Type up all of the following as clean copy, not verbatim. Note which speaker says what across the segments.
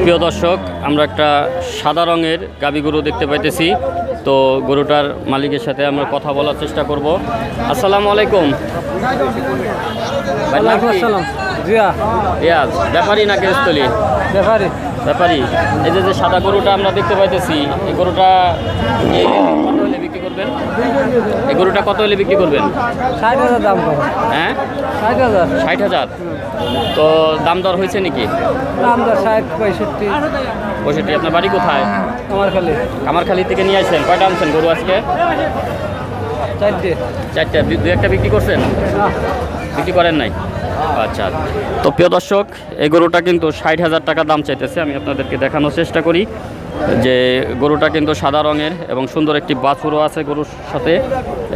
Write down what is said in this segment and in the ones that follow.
Speaker 1: প্রিয় দর্শক, আমরা একটা সাদা রঙের গাভী গরু দেখতে পাইতেছি। তো গরুটার মালিকের সাথে আমরা কথা বলার চেষ্টা করব। আসসালামু আলাইকুম। রিয়াজ, ব্যাপারী না গৃহস্থলী? ব্যাপারী। এই যে সাদা গরুটা আমরা দেখতে পাইতেছি, এই গরুটা কত হলে বিক্রি করবেন? এই গরুটা কত হলে বিক্রি করবেন?
Speaker 2: 60,000 দাম।
Speaker 1: হ্যাঁ,
Speaker 2: 60,000।
Speaker 1: 60,000। তো দাম দর হয়েছে নাকি?
Speaker 2: দাম দর 60, 65।
Speaker 1: 65। আপনার বাড়ি কোথায়?
Speaker 2: কামারখালী
Speaker 1: থেকে নিয়ে আসছেন। কয়টা আনছেন গরু আজকে? 4টে। 2 একটা বিক্রি করছেন? বিক্রি করেন নাই? আচ্ছা। তো প্রিয় দর্শক, এই গরুটা কিন্তু 60,000 টাকা দাম চাইতেছে। আমি আপনাদেরকে দেখানোর চেষ্টা করি যে গরুটা কিন্তু সাদা রঙের এবং সুন্দর একটি বাছুরও আছে গরুর সাথে,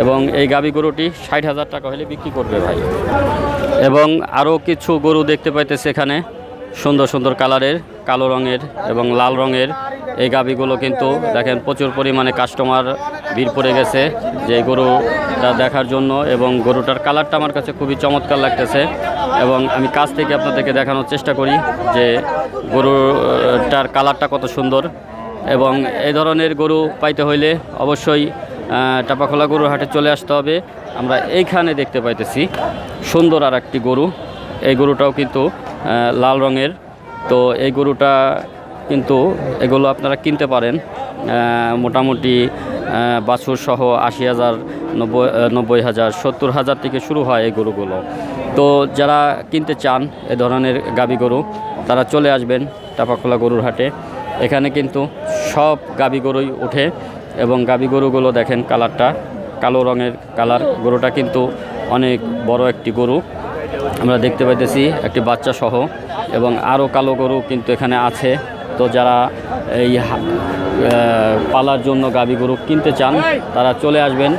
Speaker 1: এবং এই গাভী গরুটি 60,000 টাকা হলে বিক্রি করবে ভাই। এবং আরও কিছু গরু দেখতে পাইতেছে এখানে, সুন্দর সুন্দর কালারের, কালো রঙের এবং লাল রঙের। এই গাভীগুলো কিন্তু দেখেন প্রচুর পরিমাণে কাস্টমার ভিড় পড়ে গেছে যে গরুটা দেখার জন্য, এবং গরুটার কালারটা আমার কাছে খুবই চমৎকার লাগতেছে। এবং আমি কাছ থেকে আপনাদেরকে দেখানোর চেষ্টা করি যে গরুটার কালারটা কত সুন্দর। এবং এই ধরনের গরু পাইতে হইলে অবশ্যই টাপাখোলা গরুর হাটে চলে আসতে হবে। আমরা এইখানে দেখতে পাইতেছি সুন্দর আর একটি গরু। এই গরুটাও কিন্তু লাল রঙের। তো এই গরুটা কিন্তু এগুলো আপনারা কিনতে পারেন মোটামুটি বাছুর সহ 80,000, 90,000, 70,000 থেকে শুরু হয় এই গরুগুলো। তো যারা কিনতে চান এ ধরনের গাভী গরু, তারা চলে আসবেন টাপাখোলা গরুর হাটে। এখানে কিন্তু সব গাভী গরুই ওঠে, এবং গাভী গরুগুলো দেখেন কালারটা কালো রঙের কালার। গরুটা কিন্তু অনেক বড় একটি গরু আমরা দেখতে পাইতেছি, একটি বাচ্চা সহ, এবং আরও কালো গরু কিন্তু এখানে আছে। তো যারা এই পালার জন্য গাভী গরু কিনতে চান, তারা চলে আসবেন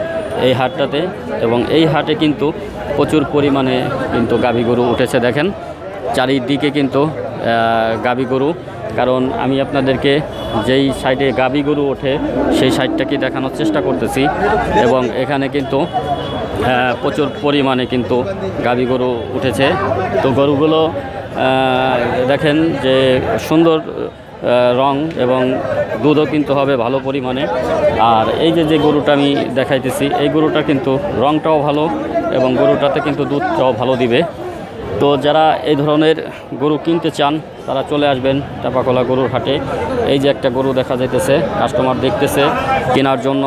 Speaker 1: এই হাটটাতে। এবং এই হাটে কিন্তু প্রচুর পরিমাণে কিন্তু গাভী গরু উঠেছে। দেখেন চারিদিকে কিন্তু গাভী গরু, কারণ আমি আপনাদেরকে যেই সাইডে গাভী গরু ওঠে সেই সাইডটাকে দেখানোর চেষ্টা করতেছি। এবং এখানে কিন্তু প্রচুর পরিমাণে কিন্তু গাভী গরু উঠেছে। তো গরুগুলো দেখেন যে সুন্দর রং, এবং দুধও কিন্তু হবে ভালো পরিমাণে। আর এই যে গরুটা আমি দেখাইতেছি, এই গরুটা কিন্তু রংটাও ভালো, এবং গরুটাতে কিন্তু দুধটাও ভালো দিবে। তো যারা এই ধরনের গরু কিনতে চান, তারা চলে আসবেন টাপাখোলা গরুর হাটে। এই যে একটা গরু দেখা যাইতেছে, কাস্টমার দেখতেছে কেনার জন্য।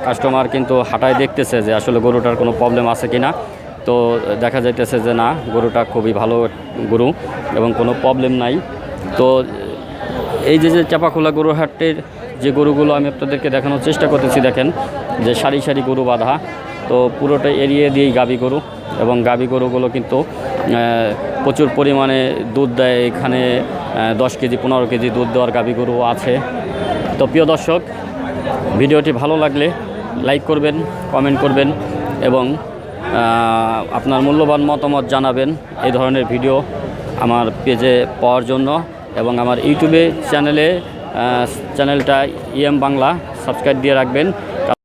Speaker 1: কাস্টমার কিন্তু হাটায় দেখতেছে যে আসলে গরুটার কোনো প্রবলেম আছে কিনা। তো দেখা যাইতেছে যে না, গরুটা খুবই ভালো গরু এবং কোনো প্রবলেম নাই। তো এই যে চাপাখোলা গরুর হাটের যে গরুগুলো আমি আপনাদেরকে দেখানোর চেষ্টা করতেছি, দেখেন যে সারি সারি গরু বাঁধা। তো পুরোটা এরিয়ে দিয়েই গাভী গরু, এবং গাভী গরুগুলো কিন্তু প্রচুর পরিমাণে দুধ দেয়। এখানে 10 কেজি 15 কেজি দুধ দেওয়ার গাভী গরু আছে। তো প্রিয় দর্শক, ভিডিওটি ভালো লাগলে লাইক করবেন, কমেন্ট করবেন, এবং আপনার মূল্যবান মতামত জানাবেন এই ধরনের ভিডিও আমার পেজে পাওয়ার জন্য। এবং আমার ইউটিউবে চ্যানেলটা ইএম বাংলা সাবস্ক্রাইব দিয়ে রাখবেন।